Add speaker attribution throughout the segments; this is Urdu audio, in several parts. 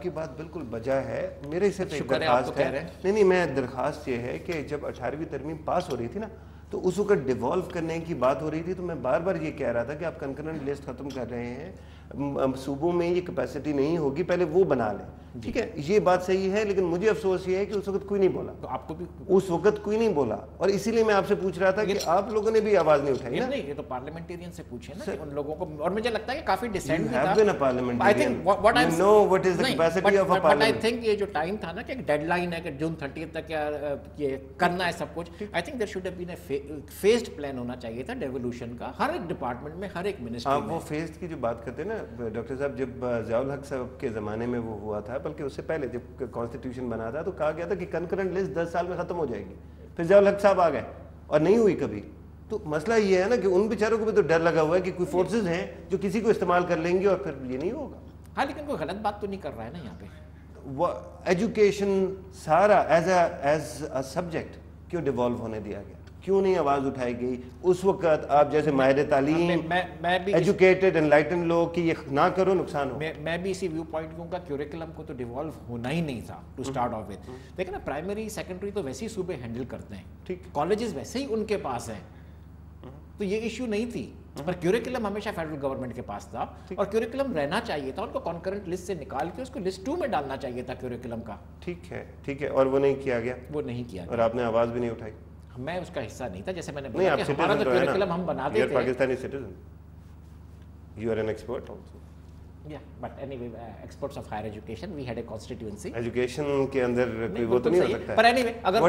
Speaker 1: کی بات بالکل بجا ہے. میرے سے ایک درخواست ہے, نہیں میں درخواست یہ ہے کہ جب 18ویں ترمیم پاس ہو رہی تھی نا تو اس وقت ڈیوالو کرنے کی بات ہو رہی تھی, تو میں بار بار یہ کہہ رہا تھا کہ آپ کنکرنٹ لسٹ ختم کر رہے ہیں, صوبوں میں یہ کیپیسٹی نہیں ہوگی, پہلے وہ بنا لیں. ٹھیک ہے, یہ بات صحیح ہے, لیکن مجھے افسوس یہ ہے کہ اس وقت کوئی نہیں بولا.
Speaker 2: تو آپ کو بھی
Speaker 1: اس وقت کوئی نہیں بولا, اور اسی لیے میں آپ سے پوچھ رہا تھا کہ آپ لوگوں نے بھی آواز نہیں اٹھائی نا.
Speaker 2: نہیں, یہ تو پارلیمنٹیرین سے پوچھیں نا کہ ان لوگوں کو, اور مجھے لگتا ہے کہ کافی ڈیسینٹ بھی تھا. I think یہ جو ٹائم تھا نا کہ ایک ڈیڈ لائن ہے کہ جون 30 تک یہ کرنا ہے سب کچھ, I think there should have been a phased plan ہونا چاہیے تھا ڈیولوشن کا ہر ایک ڈپارٹمنٹ میں, ہر ایک منسٹری میں.
Speaker 1: وہ فیزڈ کی جو بات کرتے ہیں نا ڈاکٹر صاحب, جب ضیاء الحق صاحب کے زمانے میں وہ ہوا تھا, بلکہ اس سے پہلے جب کانسٹیٹیوشن بنا تھا تو کہا گیا تھا کہ کنکرنٹ لسٹ 10 سال میں ختم ہو جائے گی. پھر ضیاء الحق صاحب آ گئے اور نہیں ہوئی کبھی. تو مسئلہ یہ ہے نا کہ ان بیچاروں کو بھی تو ڈر لگا ہوا ہے کہ کوئی فورسز ہیں جو کسی کو استعمال کر لیں گے اور پھر یہ نہیں ہوگا.
Speaker 2: ہاں, لیکن کوئی غلط بات تو نہیں کر رہا ہے نا یہاں پہ.
Speaker 1: وہ ایجوکیشن سارا ایز اے سبجیکٹ کیوں ڈیوالو ہونے دیا گیا, کیوں نہیں آواز اٹھائی گئی اس وقت؟ آپ جیسے ماہر تعلیم, ایجوکیٹڈ انلائٹن لوگ کہ یہ نہ کرو نقصان ہو.
Speaker 2: میں بھی اسی ویو پوائنٹ کہوں گا, کیوریکلم کو تو ڈیوالو ہونا ہی نہیں تھا ٹو اسٹارٹ آف وتھ. دیکھیں نا, پرائمری سیکنڈری تو ویسے ہی صوبے ہینڈل کرتے ہیں, ٹھیک, کالجز ویسے ہی ان کے پاس ہیں, تو یہ ایشو نہیں تھی. پر کیوریکلم ہمیشہ فیڈرل گورنمنٹ کے پاس تھا, اور کیوریکلم رہنا چاہیے تھا, ان کو کانکرنٹ لسٹ سے نکال کے اس کو لسٹ 2 میں ڈالنا چاہیے تھا کیوریکلم کا.
Speaker 1: ٹھیک ہے, اور وہ نہیں کیا گیا,
Speaker 2: وہ نہیں کیا
Speaker 1: اور آپ نے آواز بھی نہیں اٹھائی.
Speaker 2: میں اس کا حصہ نہیں تھا, جیسے میں نے بولا کہ ہمارا تو کیوریکلم ہم بناتے تھے.
Speaker 1: Pakistani citizen, you are an expert also.
Speaker 2: Yeah, but anyway, experts of higher education, we had a constituency.
Speaker 1: Education کے اندر کوئی وہ تو نہیں ہو سکتا.
Speaker 2: پر anyway, اگر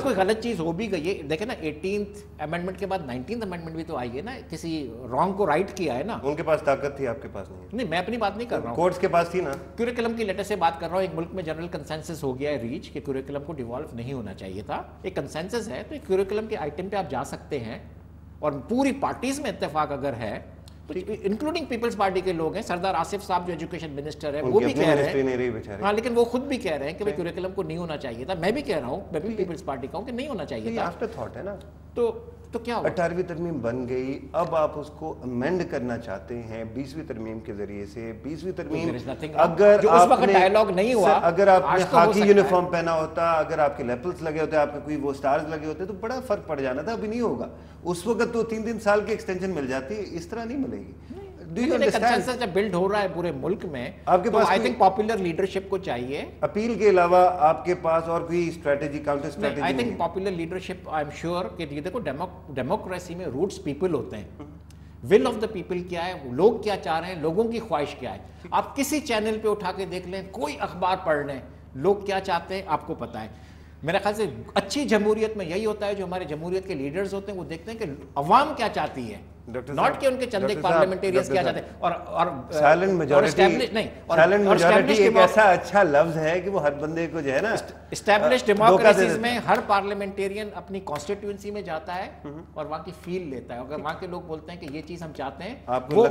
Speaker 2: کوئی غلط چیز ہو بھی گئی ہے, دیکھیں نا 18th amendment کے بعد 19th amendment بھی تو آئی ہے نا, کسی رانگ کو رائٹ کیا ہے نا.
Speaker 1: ان کے پاس طاقت تھی, آپ کے پاس نہیں.
Speaker 2: نہیں, میں اپنی بات نہیں کر رہا ہوں,
Speaker 1: کورٹس کے پاس تھی نا.
Speaker 2: کیوریکلم کی لیٹر سے بات کر رہا ہوں. ایک ملک میں جنرل کنسنسس ہو گیا ہے ریچ کہ کیوریکلم کو ڈیوالو نہیں ہونا چاہیے تھا, ایک کنسنسس ہے, تو ایک کیوریکلم کے آئٹم پہ آپ جا سکتے ہیں, اور پوری پارٹیز میں اتفاق اگر ہے, انکلوڈنگ پیپلز پارٹی کے لوگ ہیں. سردار آصف صاحب جو ایجوکیشن منسٹر ہے وہ بھی کہہ رہے ہیں, ہاں, لیکن وہ خود بھی کہہ رہے ہیں کہ کیوریکلم کو نہیں ہونا چاہیے تھا. میں بھی کہہ رہا ہوں, میں بھی پیپلز پارٹی کا ہوں کہ نہیں ہونا چاہیے تھا.
Speaker 1: آفٹر تھاٹ ہے نا.
Speaker 2: تو کیا ہوا,
Speaker 1: 18ویں ترمیم بن گئی, اب آپ اس کو امینڈ کرنا چاہتے ہیں 20ویں ترمیم کے ذریعے سے. 20ویں ترمیم اگر
Speaker 2: اس وقت ڈائیلاگ نہیں ہوا,
Speaker 1: اگر آپ نے خاکی یونیفارم پہنا ہوتا, اگر آپ کے لیپلز لگے ہوتے, آپ کے کوئی وہ سٹارز لگے ہوتے, تو بڑا فرق پڑ جانا تھا. ابھی نہیں ہوگا. اس وقت تو 3 سال کی ایکسٹینشن مل جاتی ہے, اس طرح نہیں ملے گی.
Speaker 2: کنسنسس جب بلڈ ہو رہا ہے پورے ملک میں, آپ کے پاس آئی تھنک پاپولر لیڈرشپ کو چاہیے.
Speaker 1: اپیل کے علاوہ آپ کے پاس اور کوئی strategy, counter strategy?
Speaker 2: I think popular leadership, I am sure کہ یہ دیکھو, ڈیموکریسی میں روٹس پیپل ہوتے ہیں. ول آف دا پیپل کیا ہے, لوگ کیا چاہ رہے ہیں, لوگوں کی خواہش کیا ہے. آپ کسی چینل پہ اٹھا کے دیکھ لیں, کوئی اخبار پڑھ لیں, لوگ کیا چاہتے ہیں آپ کو پتہ ہے. میرے خیال سے اچھی جمہوریت میں یہی ہوتا ہے, جو ہمارے جمہوریت کے لیڈرز ہوتے ہیں وہ دیکھتے ہیں کہ عوام کیا چاہتی ہے, ناٹ کہ ان کے چند ایک پارلیمنٹیرینز کیا چاہتے ہیں. اور
Speaker 1: سائلنٹ میجورٹی ایک ایسا اچھا لفظ ہے کہ وہ ہر بندے کو جو ہے نا,
Speaker 2: اسٹیبلش ڈیموکریسیز میں ہر پارلیمنٹیرین اپنی کانسٹیٹیوئنسی میں جاتا ہے اور وہاں کی فیل لیتا ہے. اگر وہاں کے لوگ بولتے ہیں کہ یہ چیز ہم چاہتے ہیں, وہ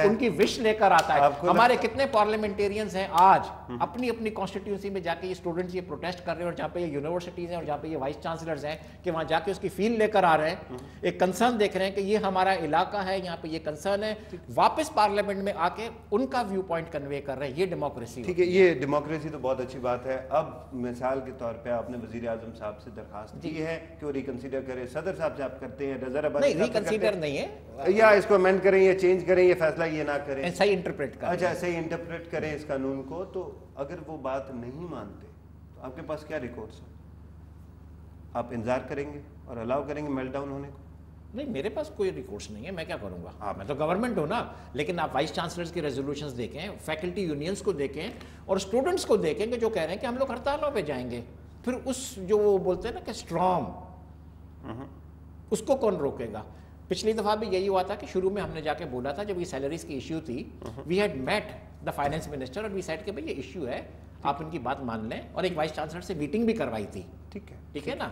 Speaker 2: ان کی وش لے کر آتا ہے. ہمارے کتنے پارلیمنٹیرینز ہیں آج اپنی اپنی کانسٹیٹیوئنسی میں جا کے, یہ اسٹوڈنٹس یہ پروٹیسٹ کر رہے ہیں, اور جہاں پہ یہ یونیورسٹیز ہیں اور جہاں پہ یہ وائس چانسلرز ہیں, کہ وہاں جا کے اس کی فیل لے کر آ رہے ہیں, ایک کنسرن دیکھ رہے ہیں کہ یہ ہمارا علاقہ ہے, یہاں پہ یہ کنسرن ہے, واپس پارلیمنٹ میں آ کے ان کا ویو پوائنٹ کنوے کر رہے ہیں. یہ ڈیموکریسی.
Speaker 1: ٹھیک ہے, یہ ڈیموکریسی تو بہت اچھی بات ہے. اب مثال کے طور پہ آپ نے وزیر اعظم صاحب سے درخواست کی ہے کہ وہ ریکنسیڈر کریں. صدر صاحب سے آپ کرتے ہیں, نظر
Speaker 2: نہیں, ریکنسیڈر نہیں ہے,
Speaker 1: یا اس کو امینڈ کریں یا چینج کریں, یہ فیصلہ یہ نہ کریں,
Speaker 2: صحیح انٹرپریٹ کریں.
Speaker 1: اچھا, صحیح انٹرپریٹ کریں اس قانون کو. تو اگر وہ بات نہیں مانتے تو آپ کے پاس کیا ریکارڈس ہیں؟ آپ انتظار کریں گے اور الاؤ کریں گے میلٹ ڈاؤن ہونے کو؟
Speaker 2: نہیں, میرے پاس کوئی ریکورس نہیں ہے, میں کیا کروں گا, میں تو گورنمنٹ ہوں نا. لیکن آپ وائس چانسلرز کی ریزولوشنز دیکھیں, فیکلٹی یونینز کو دیکھیں, اور اسٹوڈنٹس کو دیکھیں کہ جو کہہ رہے ہیں کہ ہم لوگ ہڑتالوں پہ جائیں گے. پھر اس جو وہ بولتے ہیں نا کہ اسٹرانگ, اس کو کون روکے گا؟ پچھلی دفعہ بھی یہی ہوا تھا کہ شروع میں ہم نے جا کے بولا تھا, جب یہ سیلریز کی ایشو تھی, we had met the finance minister, اور وی سیڈ کہ بھائی یہ ایشو ہے, آپ ان کی بات مان لیں, اور ایک وائس چانسلر سے میٹنگ بھی کروائی تھی. ٹھیک ہے نا.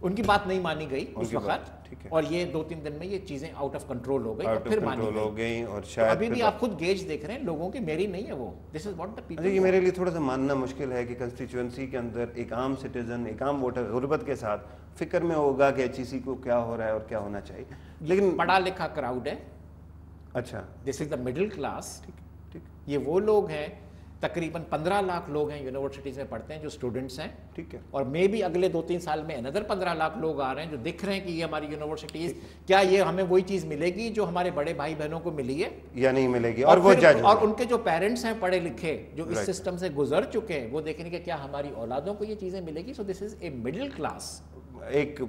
Speaker 2: ان کی بات نہیں مانی گئی اس وقت, اور یہ 2-3 دن میں یہ چیزیں آؤٹ آف کنٹرول ہو گئی, اور پھر مانی گئی. اور شاید ابھی بھی آپ خود گیج دیکھ رہے ہیں لوگوں کی, میری نہیں ہے وہ. دس از واٹ دا پیپل.
Speaker 1: یہ میرے لیے تھوڑا سا ماننا مشکل ہے کہ کنسٹیچوئنسی کے اندر ایک عام سٹیزن, ایک عام ووٹر غربت کے ساتھ فکر میں ہوگا کہ HEC کو کیا ہو رہا ہے اور کیا ہونا چاہیے. لیکن
Speaker 2: پڑھا لکھا کراؤڈ ہے.
Speaker 1: اچھا,
Speaker 2: دس از دا مڈل کلاس. یہ وہ لوگ ہیں تقریباً 15 لاکھ لوگ ہیں یونیورسٹیز میں پڑھتے ہیں جو اسٹوڈنٹس ہیں،
Speaker 1: ٹھیک ہے،
Speaker 2: اور مے بھی اگلے 2-3 سال میں اندر 15 لاکھ لوگ آ رہے ہیں جو دیکھ رہے ہیں کہ یہ ہماری یونیورسٹیز کیا یہ ہمیں وہی چیز ملے گی جو ہمارے بڑے بھائی بہنوں کو ملی ہے
Speaker 1: یا نہیں ملے گی،
Speaker 2: اور ان کے جو پیرنٹس ہیں پڑھے لکھے جو اس سسٹم سے گزر چکے ہیں وہ دیکھیں گے کہ کیا ہماری اولادوں کو یہ چیزیں ملے گی. سو دس از اے مڈل کلاس،
Speaker 1: ایک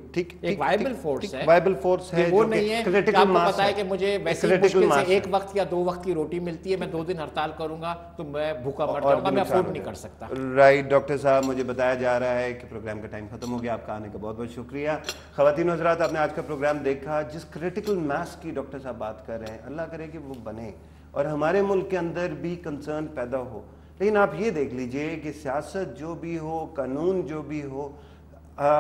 Speaker 2: وائبل فورس ہے، وہ نہیں ہے کہ آپ کو پتا ہے کہ مجھے ویسے مشکل سے 1 وقت یا 2 وقت کی روٹی ملتی ہے، میں 2 دن ہڑتال کروں گا تو میں بھوکا مر جاؤں گا، میں افورڈ نہیں کر سکتا.
Speaker 1: رائٹ ڈاکٹر صاحب، مجھے بتایا جا رہا ہے کہ پروگرام کا ٹائم ختم ہو گیا. آپ کا آنے کا بہت بہت شکریہ. خواتین و حضرات، آپ نے آج کا پروگرام دیکھا. جس کریٹیکل میس کی ڈاکٹر صاحب بات کر رہے ہیں، اللہ کرے کہ وہ بنے اور ہمارے ملک کے اندر بھی کنسرن پیدا ہو. لیکن آپ یہ دیکھ لیجئے کہ سیاست جو بھی ہو، قانون جو بھی ہو،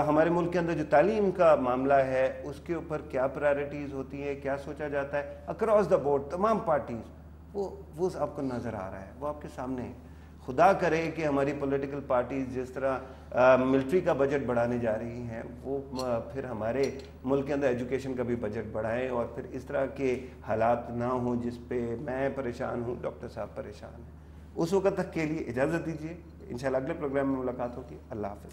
Speaker 1: ہمارے ملک کے اندر جو تعلیم کا معاملہ ہے اس کے اوپر کیا پرائرٹیز ہوتی ہیں، کیا سوچا جاتا ہے اکراس دا بورڈ تمام پارٹیز، وہ آپ کو نظر آ رہا ہے، وہ آپ کے سامنے ہے. خدا کرے کہ ہماری پولیٹیکل پارٹیز جس طرح ملٹری کا بجٹ بڑھانے جا رہی ہیں وہ پھر ہمارے ملک کے اندر ایجوکیشن کا بھی بجٹ بڑھائیں اور پھر اس طرح کے حالات نہ ہوں جس پہ میں پریشان ہوں، ڈاکٹر صاحب پریشان ہیں. اس وقت تک کے لیے اجازت دیجیے، انشاءاللہ اگلے پروگرام میں ملاقات ہوگی. اللہ حافظ.